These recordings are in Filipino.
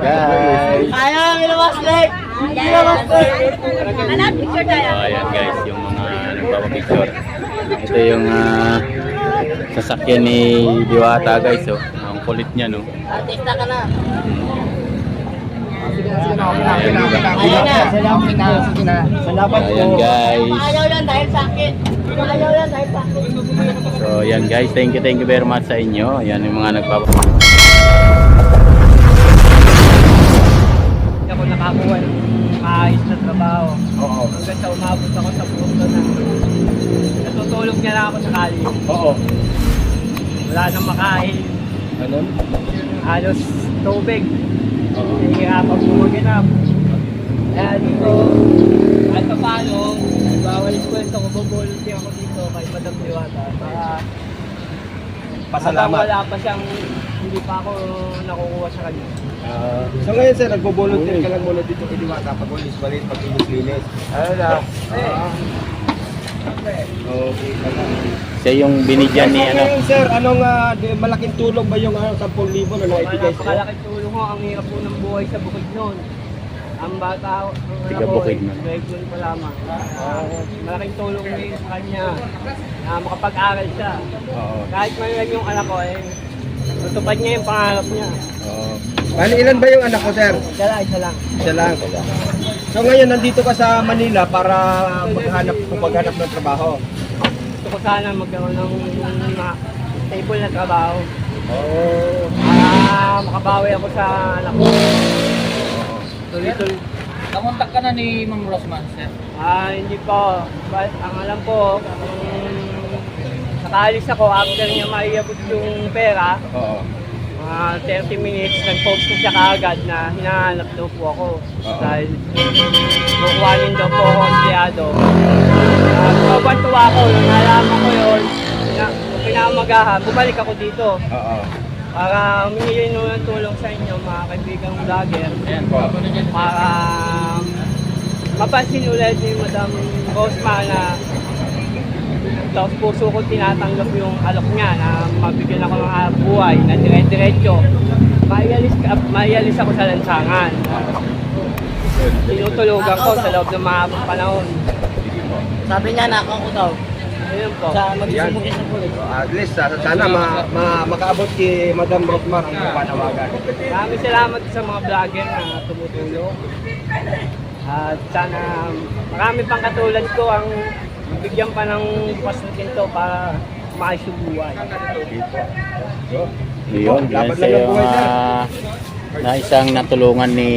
Guys. Ayaw, minawas like. Minawas like. Anak, picture tayo. So, ayan guys, yung mga nagpapapicture. Ito yung sasakyan ni Diwata guys. Oh. Ang kulit niya, no? Artista ka na. Ayan, Ayaw na. Salamat po. ayan guys. Ayaw yan dahil sa akin. Ayaw yan dahil sa akin. So, ayan guys. Thank you very much sa inyo. Ayan yung mga Hindi ako nakakuha ng maayos na trabaho. Oo. Hanggang sa umabot ako sa punto na natutulog niya lang ako sa kali. Oo. Wala nang makain. Ano? Halos tubig. Oo. Nahihirapan bumaginap. Kaya dito, kahit pa paano, bawal kwento ko, bubulunti ako dito kay Madam Diwata para Pasalamat. wala pa siyang hindi pa ako nakukuha sa kanya. So ngayon sir, nagbo-volunteer ka lang muna dito kay Diwata pag walis balit, pag linis. Ano na? Okay. Siya yung binigyan ni So ngayon sir, anong malaking tulong ba yung 10,000 na naibigay sa'yo? Napakalaking tulong ho, ang hirap po ng buhay sa bukid noon. Ang bata, Tiga Bukidnon. Bukidnon pa lamang. Malaking tulong din sa kanya na makapag-aral siya. Oo. Kahit mayroon yung anak ko tutupad niya yung pangarap niya. Oo. Bali, ilan ba yung anak ko sir? Isa lang. Isa lang. So ngayon, nandito ka sa Manila para maghanap ng trabaho. Gusto ko sana magkaroon ng stable na trabaho. Oo. Para makabawi ako sa anak ko. Tuloy-tuloy. Kamuntak ka na ni Ma'am Rosman, sir. Hindi po. Ang alam ko, nakaalis ako after niya maiabot yung pera. Oo. Mga 30 minutes, nag-post na siya kaagad na hinahanap daw po ako. Dahil kukuhanin daw po ako empleyado. Tuwa ko, nung nalaman ko yun, pinamagahan, bumalik ako dito. Oo. Para humingi ng tulong sa inyo, mga kaibigang vlogger. Ayan po. Para mapansin ulit ni Madam Rosma na tapos puso ko tinatanggap yung alok niya na mabigyan ako ng hanap buhay na dire-diretso. Maialis ako sa lansangan. Tinutulugan ko sa loob ng mga panahon. Sabi niya, nakaw ko daw. Ayun po. Sa magsisumugin sa pulis. At least, sana makaabot kay Madam Rosmar ang panawagan. Maraming salamat sa mga vlogger na tumutulong. At sana marami pang katulad ko ang bigyan pa ng bukas na pinto para maayos yung buhay. Yun, yan Dapat siya lang ang yung buhay sir. na isang natulungan ni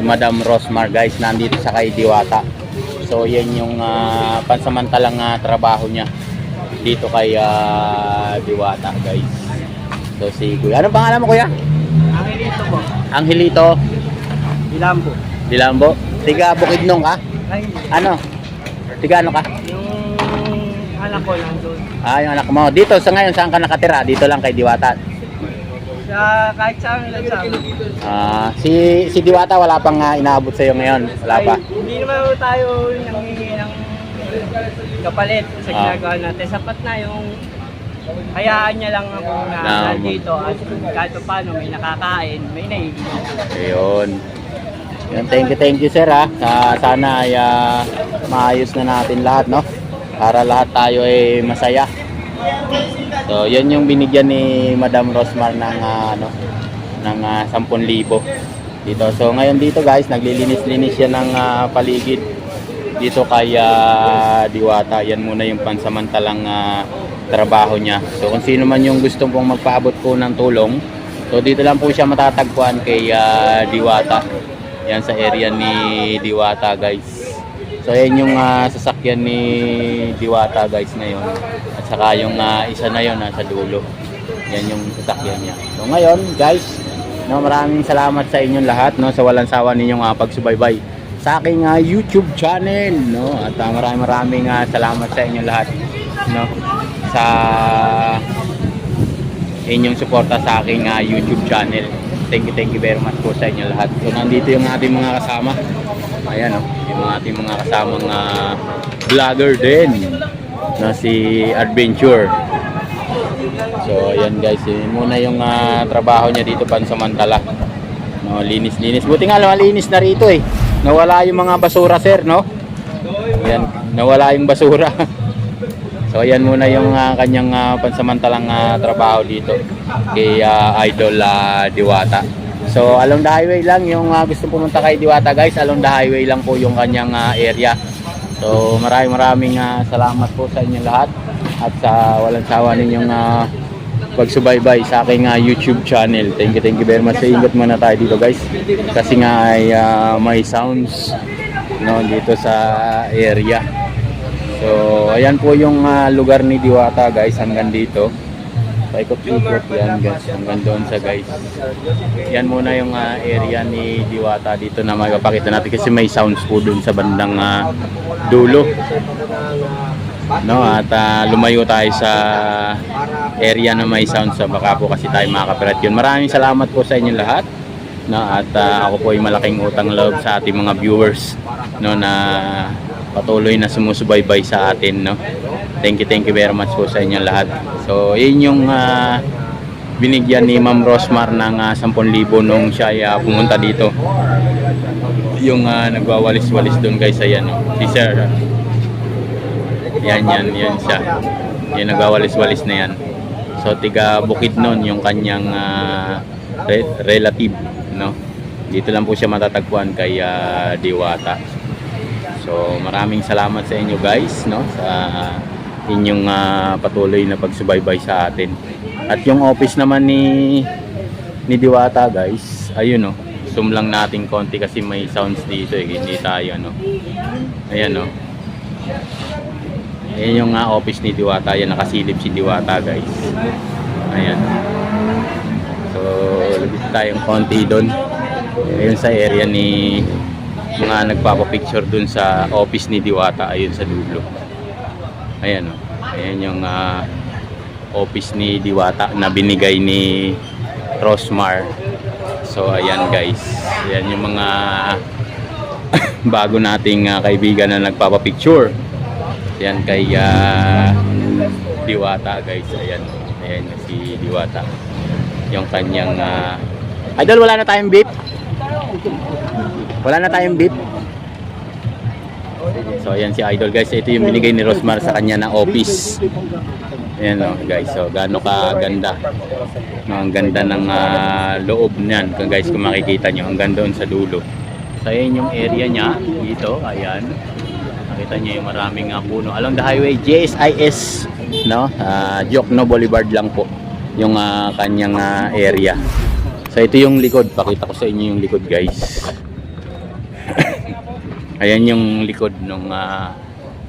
Madam Rosmar guys, nandito sa kay Diwata. So yan yung pansamantalang trabaho niya dito kay Diwata guys. So si Kuya, ano pangalan mo Kuya? Angelito po. Angelito Ilambo. Dilambo. Tiga Bukidnon ka? Ay, Ano? Tiga ano ka? yung anak ko nandun. Yung anak mo. Dito sa ngayon saan ka nakatira? Dito lang kay Diwata. Kahit saan lang Si Diwata wala pang inaabot sa iyo ngayon. Wala pa. Hindi naman tayo nangingi ng kapalit sa ginagawa natin. Sapat na yung hayaan niya lang ako na nandito at kahit paano may nakakain, may naiinom. Ayun. Yan, thank you sir ha. Sana ay maayos na natin lahat, no? Para lahat tayo ay masaya. So, yan yung binigyan ni Madam Rosmar ng ng 10,000 dito. So, ngayon dito guys, naglilinis-linis siya ng paligid dito kay Diwata. Yan muna yung pansamantalang trabaho niya. So, kung sino man yung gusto pong magpaabot po ng tulong, so dito lang po siya matatagpuan kay Diwata. Yan sa area ni Diwata guys. So yan yung sasakyan ni Diwata guys ngayon. At saka yung isa na yon nasa dulo. Yan yung sasakyan niya. So ngayon guys, no, maraming salamat sa inyong lahat, no, sa walang sawa ninyong pagsubaybay sa aking YouTube channel, no. At maraming salamat sa inyong lahat, no, sa inyong suporta sa aking YouTube channel. Thank you very much po sa inyo lahat. So nandito yung ating mga kasama. Ayan yung ating mga kasamang vlogger din na si Adventure. So ayan guys, yun muna yung trabaho niya dito pansamantala. No, linis-linis. Buti nga malinis na rito eh. Nawala yung mga basura, sir, no? Ayan, nawala yung basura. So ayan muna yung kanyang pansamantalang trabaho dito kay Idol Diwata. So along the highway lang yung gusto pumunta kay Diwata, guys. Along the highway lang po yung kanyang area. So maraming salamat po sa inyo lahat at sa walang sawa ninyong pagsubaybay sa aking YouTube channel. Thank you very much. So, ingat muna tayo dito, guys. Kasi nga ay may sounds no dito sa area. So ayan po yung lugar ni Diwata, guys, hanggang dito. Paikot-ikot yan, guys, hanggang doon sa guys. Yan muna yung area ni Diwata dito na magpapakita natin kasi may sounds po doon sa bandang dulo. No, at lumayo tayo sa area na may sounds, so baka po kasi tayo makakapirat yun. Maraming salamat po sa inyo lahat. No, at ako po ay malaking utang loob sa ating mga viewers, no, na patuloy na sumusubaybay sa atin, no. Thank you very much po sa inyo lahat. So yun yung binigyan ni Ma'am Rosmar ng 10,000 nung siya ay pumunta dito. Yung nagwawalis-walis doon, guys, ayan, no. Si Sir, yan siya. Yung nagwawalis-walis na yan. So tiga Bukidnon yung kanyang relative, no. Dito lang po siya matatagpuan kay Diwata. So maraming salamat sa inyo, guys, no, sa inyong patuloy na pagsubaybay sa atin. At yung office naman ni Diwata, guys, ayun, no. Zoom lang natin konti kasi may sounds dito eh. Hindi tayo, no. Ayan, no. Ayan yung office ni Diwata. Ayan, nakasilip si Diwata, guys. Ayan. So labit tayong konti doon. Ayun sa area ni mga nagpapapicture dun sa office ni Diwata. Ayun sa dulo. Ayan, o. Ayan yung office ni Diwata na binigay ni Rosmar. So ayan, guys. Ayan yung mga bago nating kaibigan na nagpapapicture. Ayan kay Diwata, guys. Ayan. Ayan si Diwata. Yung kanyang Idol, wala na tayong beep. Wala na tayong beep. So ayan si Idol, guys. Ito yung binigay ni Rosmar sa kanya na office. Ayan, o, guys. So gaano ka ganda. No, ang ganda ng loob niyan, guys, kung makikita nyo. Hanggang doon sa dulo. So ayan yung area niya dito. Ayan. Nakita nyo yung maraming puno. Along the highway, JSIS, no? Jokno Boulevard lang po yung kanyang area. So ito yung likod. Pakita ko sa inyo yung likod, guys. Ayan yung likod ng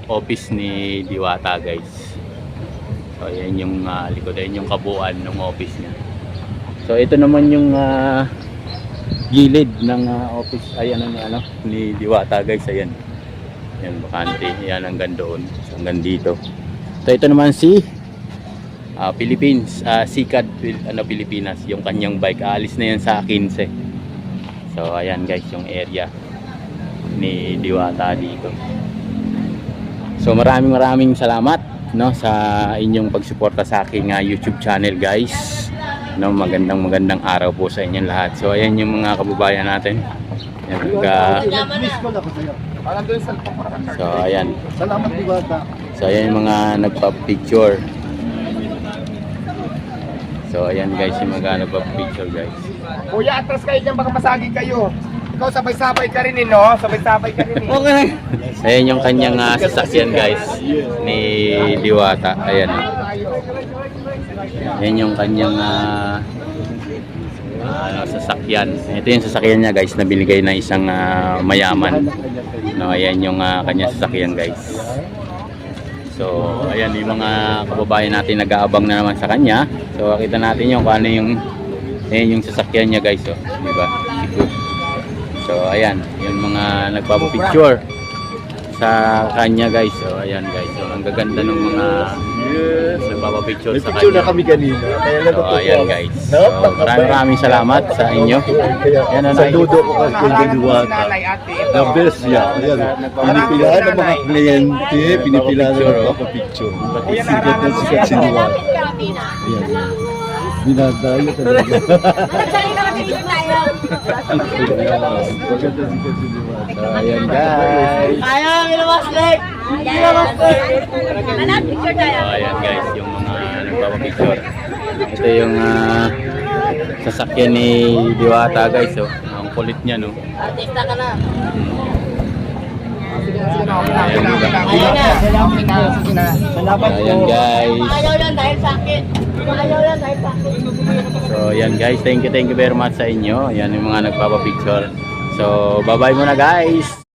office ni Diwata, guys. So ayan yung likod. Ayan yung kabuuan ng office niya. So ito naman yung gilid ng office. Ayan ni Diwata, guys. Ayan. Ayan, bakante. Ayan hanggang doon. Hanggang dito. So ito naman si Philippines, Sikat Pilipinas, yung kanyang bike. Alis na yan sa 15. So ayan, guys, yung area ni Diwata dito. So maraming salamat, no, sa inyong pagsuporta sa aking YouTube channel, guys. No, magandang araw po sa inyong lahat. So ayan yung mga kababayan natin. So ayan. Salamat, Diwata. So ayan yung mga nagpa-picture. So ayan, guys, yung mga nagpa-picture, guys. Kuya, atras kayo dyan, baka masagi kayo. Ikaw sabay-sabay ka rin, no? Sabay-sabay ka rin. Okay. Ayan yung kanyang sasakyan, guys, ni Diwata. Ayan. Ayan yung kanyang sasakyan. Ito yung sasakyan niya, guys, na binigay na isang mayaman. No, ayan yung kanyang sasakyan, guys. So ayan yung mga kababayan natin nag-aabang na naman sa kanya. So kita natin yung kung ano yung yung sasakyan niya, guys, oh, di ba? So ayan, yung mga nagpapapicture sa kanya, guys. So ayan, guys. So ang gaganda ng mga nagpapapicture sa kanya. Picture na kami kanina. So ayan, guys. So maraming salamat sa inyo. Yan, Saludo ko kay Diwata. The best yan. Pinipilaan ng mga kliyente, pinipilaan ng magpapapicture. Sikat na sikat si Diwata. Ayan. Dinadayo talaga. Magsali ka mag-picture tayo. Maganda sikat si Diwata. So, ayan guys. Ayaw, minawas like. Minawas like. Manap, picture tayo. So, ayan guys, yung mga nagpapapicture. Ito yung sasakyan ni Diwata guys. Oh. Ang kulit niya, no? Artista ka na. Ayan, Salamat ayan po. guys. Ayaw yan dahil sa akin. Ayaw yan dahil sa akin. So, ayan guys. Thank you very much sa inyo. Ayan yung mga nagpapapicture. So, bye-bye muna guys.